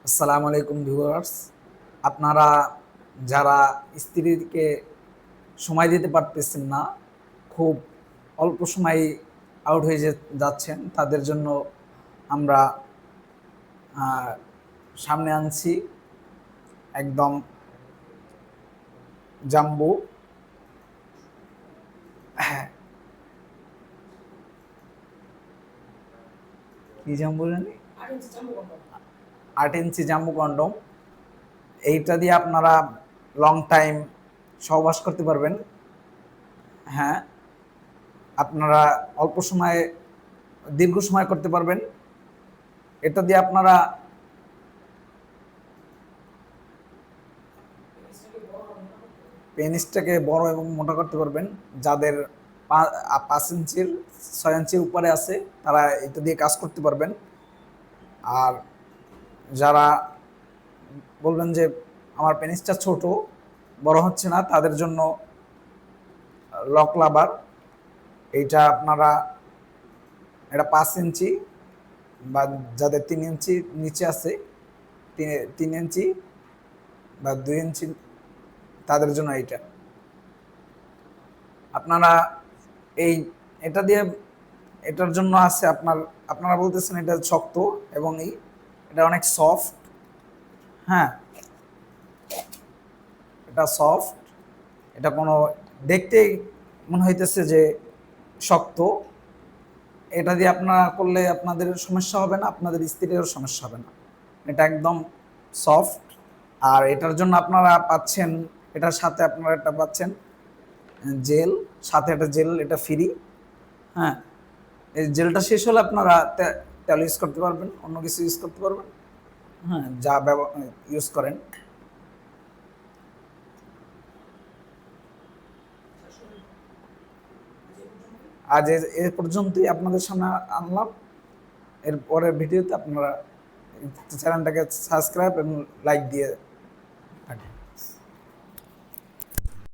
আসসালামু আলাইকুম ভিউয়ার্স। আপনারা যারা স্ত্রীকে সময় দিতে পারতেছেন না, খুব অল্প সময়ে আউট হয়ে যাচ্ছেন, তাদের জন্য আমরা আহ, সামনে আনছি একদম জাম্বো। হ্যাঁ, কি জাম্বো জানি, 8 ইঞ্চি জাম্বো কন্ডম। এইটা দিয়ে আপনারা লং টাইম সহবাস করতে পারবেন। হ্যাঁ, আপনারা অল্প সময়ে দীর্ঘ সময় করতে পারবেন। এটা দিয়ে আপনারা পেনিসটাকে বড় এবং মোটা করতে পারবেন। যাদের 5 ইঞ্চির 6 ইঞ্চির উপরে আছে তারা এটা দিয়ে কাজ করতে পারবেন। আর যারা বলবেন যে আমার পেনিসটা ছোট, বড় হচ্ছে না, তাদের জন্য লক লাভার। এইটা আপনারা, এটা 5 ইঞ্চি, বা যাদের 3 ইঞ্চি নিচে আছে, 3 ইঞ্চি বা 2 ইঞ্চি, তাদের জন্য এইটা আপনারা এই এটা দিয়ে, এটার জন্য আছে আপনারা বলতেছেন এটা শক্ত এবং এটা অনেক সফট। হ্যাঁ, এটা সফট, এটা কোনো দেখতেই মনে হইতেছে যে শক্ত। এটা দিয়ে আপনারা করলে আপনাদের সমস্যা হবে না, আপনাদের স্ত্রীরও সমস্যা হবে না। এটা একদম সফট। আর এটার জন্য আপনারা পাচ্ছেন, এটার সাথে আপনারা একটা পাচ্ছেন জেল, সাথে একটা জেল, এটা ফ্রি। হ্যাঁ, এই জেলটা শেষ হলে আপনারা তেল ইউজ করতে পারবেন, অন্য কিছু ইউজ করতে পারবেন। হ্যাঁ, যা ইউজ করেন। আজ এ পর্যন্তই আপনাদের সামনে আনলাম। এর পরের ভিডিওতে আপনারা চ্যানেলটাকে সাবস্ক্রাইব এবং লাইক দিয়ে